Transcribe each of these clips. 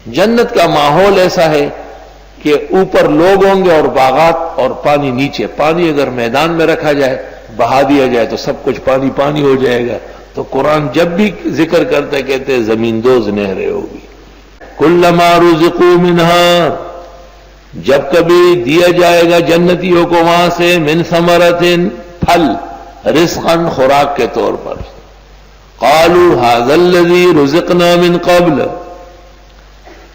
جنت کا ماحول ایسا ہے کہ اوپر لوگ ہوں گے اور باغات اور پانی نیچے. پانی اگر میدان میں رکھا جائے بہا دیا جائے تو سب کچھ پانی پانی ہو جائے گا. تو قرآن جب بھی ذکر کرتے کہتے زمین دوز نہریں ہوگی. کلما رزقوا منہا، جب کبھی دیا جائے گا جنتیوں کو وہاں سے، من ثمرۃ، پھل، رزقاً خوراک کے طور پر، قالوا ھذا الذی رزقنا من قبل،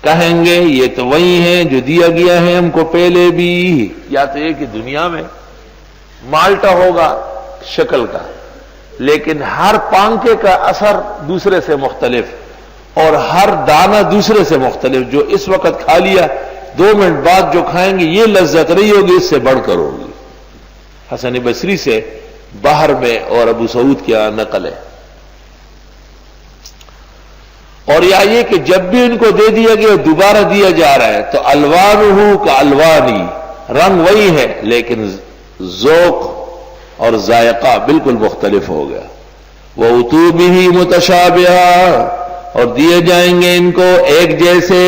کہیں گے یہ تو وہی ہے جو دیا گیا ہے ہم کو پہلے بھی. یا تو یہ کہ دنیا میں مالٹا ہوگا شکل کا، لیکن ہر پانکے کا اثر دوسرے سے مختلف اور ہر دانہ دوسرے سے مختلف. جو اس وقت کھا لیا 2 منٹ بعد جو کھائیں گے یہ لذت نہیں ہوگی، اس سے بڑھ کر ہوگی. حسن بصری سے باہر میں اور ابو سعود کی نقل ہے. اور یہ کہ جب بھی ان کو دے دیا گیا دوبارہ دیا جا رہا ہے تو الوانہ کا الوانی، رنگ وہی ہے لیکن ذوق اور ذائقہ بالکل مختلف ہو گیا. وَأُتُوا بِهِ مُتَشَابِهًا، اور دیے جائیں گے ان کو ایک جیسے.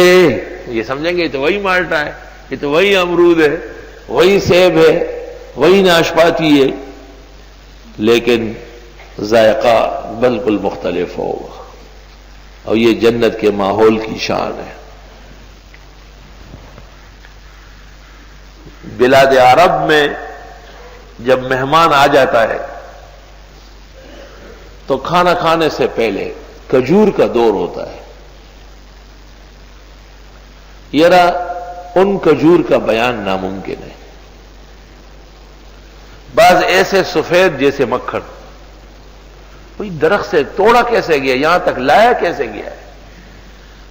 یہ سمجھیں گے یہ تو وہی مالٹا ہے، یہ تو وہی امرود ہے، وہی سیب ہے، وہی ناشپاتی ہے، لیکن ذائقہ بالکل مختلف ہوگا. اور یہ جنت کے ماحول کی شان ہے. بلاد عرب میں جب مہمان آ جاتا ہے تو کھانا کھانے سے پہلے کھجور کا دور ہوتا ہے. یرا ان کھجور کا بیان ناممکن ہے. بعض ایسے سفید جیسے مکھن، کوئی درخت سے توڑا کیسے گیا، یہاں تک لایا کیسے گیا ہے.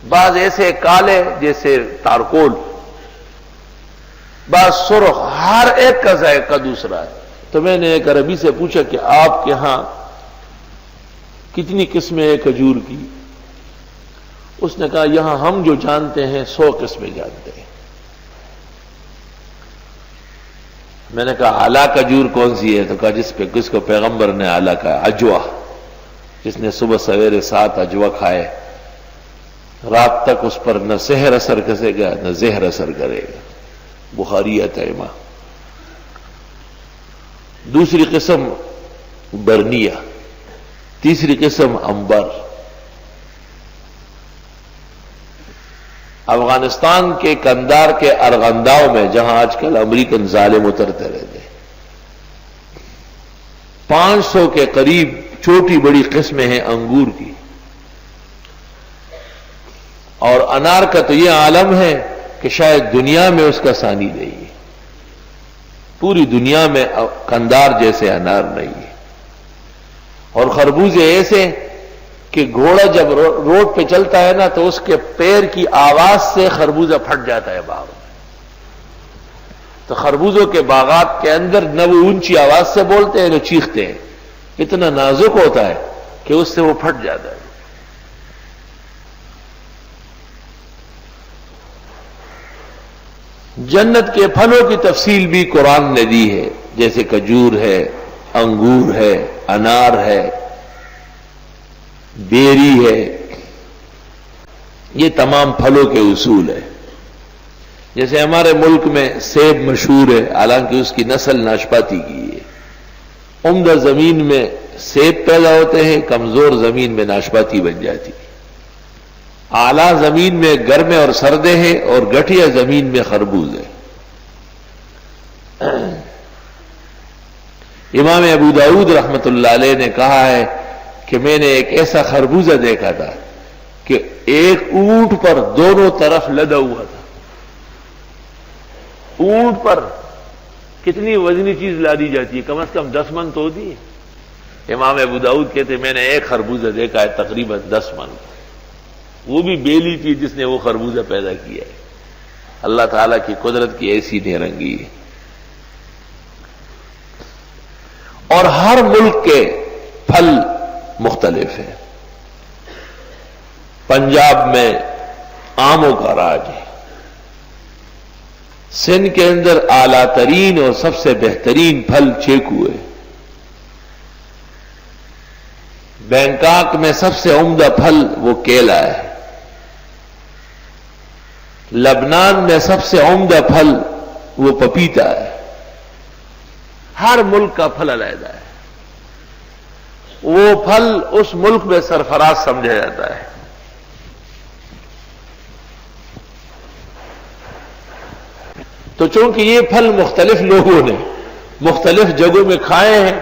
بعض ایسے کالے جیسے تارکول، بعض سرخ، ہر ایک کا ذائقہ دوسرا ہے. تو میں نے ایک عربی سے پوچھا کہ آپ کے ہاں کتنی قسمیں ہیں کھجور کی؟ اس نے کہا یہاں ہم جو جانتے ہیں 100 قسمیں جانتے ہیں. میں نے کہا اعلیٰ کھجور کون سی ہے؟ تو کہا جس کو پیغمبر نے اعلیٰ کہا، اجوا، جس نے صبح سویرے 7 اجوا کھائے رات تک اس پر نہ سحر اثر کرے گا نہ زہر اثر کرے گا. بخاری طیبہ. دوسری قسم برنیہ، تیسری قسم عنبر. افغانستان کے کندار کے ارغنداؤں میں جہاں آج کل امریکن ظالم اترتے رہتے، 500 کے قریب چھوٹی بڑی قسمیں ہیں انگور کی. اور انار کا تو یہ عالم ہے کہ شاید دنیا میں اس کا ثانی نہیں ہے. پوری دنیا میں کندار جیسے انار نہیں ہے. اور خربوزے ایسے کہ گھوڑا جب روڈ پہ چلتا ہے نا تو اس کے پیر کی آواز سے خربوزہ پھٹ جاتا ہے باغ میں. تو خربوزوں کے باغات کے اندر نہ وہ اونچی آواز سے بولتے ہیں نہ چیختے ہیں، اتنا نازک ہوتا ہے کہ اس سے وہ پھٹ جاتا ہے. جنت کے پھلوں کی تفصیل بھی قرآن نے دی ہے، جیسے کھجور ہے، انگور ہے، انار ہے، بیری ہے. یہ تمام پھلوں کے اصول ہے. جیسے ہمارے ملک میں سیب مشہور ہے، حالانکہ اس کی نسل ناشپاتی کی ہے. عمدہ زمین میں سیب پیدا ہوتے ہیں، کمزور زمین میں ناشپاتی بن جاتی. اعلیٰ زمین میں گرمے اور سردے ہیں اور گٹھیا زمین میں خربوز ہے. امام ابو داؤد رحمت اللہ علیہ نے کہا ہے کہ میں نے ایک ایسا خربوزہ دیکھا تھا کہ ایک اونٹ پر دونوں طرف لدا ہوا تھا. اونٹ پر کتنی وزنی چیز لا دی جاتی ہے، کم از کم 10 من تو ہوتی ہے. امام ابو داؤد کہتے میں نے ایک خربوزہ دیکھا ہے تقریباً 10 من، وہ بھی بیلی تھی جس نے وہ خربوزہ پیدا کیا ہے. اللہ تعالیٰ کی قدرت کی ایسی نہرنگی ہے. اور ہر ملک کے پھل مختلف ہیں. پنجاب میں آموں کا راج ہے. سندھ کے اندر اعلیٰ ترین اور سب سے بہترین پھل چیکو ہے. بینکاک میں سب سے عمدہ پھل وہ کیلا ہے. لبنان میں سب سے عمدہ پھل وہ پپیتا ہے. ہر ملک کا پھل علیحدہ ہے. وہ پھل اس ملک میں سرفراز سمجھا جاتا ہے. تو چونکہ یہ پھل مختلف لوگوں نے مختلف جگہوں میں کھائے ہیں،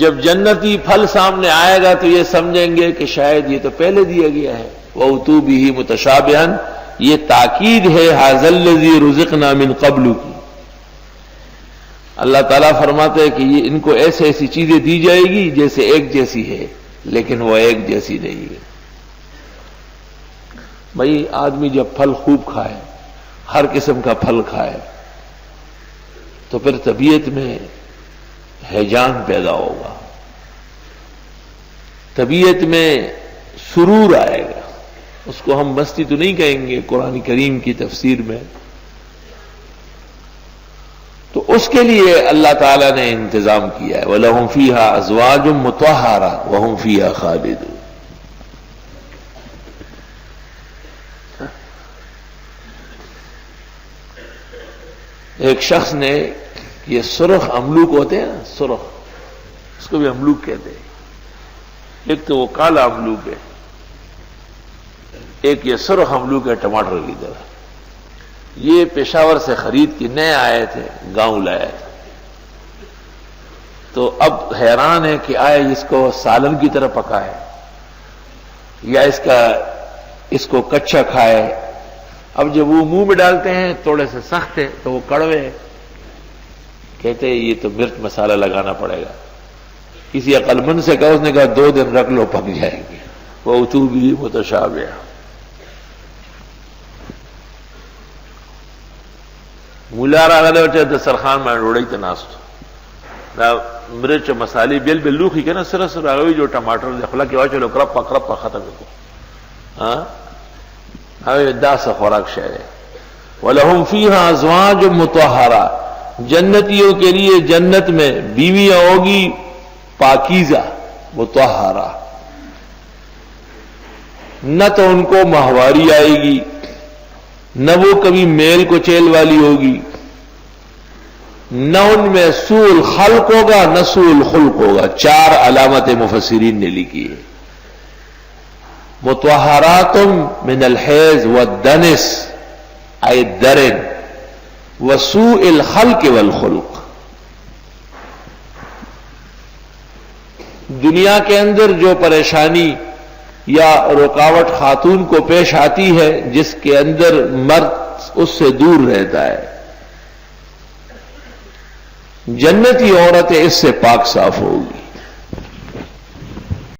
جب جنتی پھل سامنے آئے گا تو یہ سمجھیں گے کہ شاید یہ تو پہلے دیا گیا ہے. وَأُتُوا بِهِ مُتَشَابِهًا، یہ تاکید ہے ھذا الذی رزقنا من قبل کی. اللہ تعالیٰ فرماتے ہیں کہ یہ ان کو ایسی چیزیں دی جائے گی جیسے ایک جیسی ہے، لیکن وہ ایک جیسی نہیں ہے. بھائی آدمی جب پھل خوب کھائے، ہر قسم کا پھل کھائے، تو پھر طبیعت میں ہیجان پیدا ہوگا، طبیعت میں سرور آئے گا. اس کو ہم مستی تو نہیں کہیں گے قرآن کریم کی تفسیر میں. تو اس کے لیے اللہ تعالیٰ نے انتظام کیا ہے. وَلَهُمْ فِيهَا أَزْوَاجٌ مُطَهَّرَةٌ وَهُمْ فِيهَا خَالِدُونَ. ایک شخص نے یہ سرخ املوک ہوتے ہیں نا، سرخ، اس کو بھی املوک کہتے ہیں. ایک تو وہ کالا املوک ہے، ایک یہ سرخ املوک ہے ٹماٹر کی طرح. یہ پشاور سے خرید کے نئے آئے تھے، گاؤں لائے تھے. تو اب حیران ہے کہ آئے اس کو سالن کی طرح پکائے یا اس کو کچا کھائے. اب جب وہ منہ میں ڈالتے ہیں تھوڑے سے سخت ہے تو وہ کڑوے، کہتے ہیں یہ تو مرچ مسالہ لگانا پڑے گا. کسی عقل مند سے کہا، اس نے کہا 2 دن رکھ لو پک جائیں گے. وَأُتُوا بِهِ مُتَشَابِهًا. مولا راغله چې دسترخوان باندې ډوډۍ ته ناستو، دا مرچ مسالې بیل بیل لوخي کنه، سره سره راغوي جو ټماټر د خپل کې واچو کرپ کرپ ختم کو. ها هغه داسه خوراک شوی. وَلَهُمْ فِيهَا أَزْوَاجٌ مُطَهَّرَةٌ، جنتیوں کے لیے جنت میں بیویاں ہوگی پاکیزہ مطہرہ. نہ تو ان کو ماہواری آئے گی، نہ وہ کبھی میل کو چیل والی ہوگی، نہ ان میں سوء الخلق ہوگا نہ سوء الخلق ہوگا. 4 علامت مفسرین نے لکھی ہے. مطہرات من الحیض والدنس ای الدرن وسوء الخلق والخلق. دنیا کے اندر جو پریشانی یا رکاوٹ خاتون کو پیش آتی ہے، جس کے اندر مرد اس سے دور رہتا ہے، جنتی عورتیں اس سے پاک صاف ہوگی.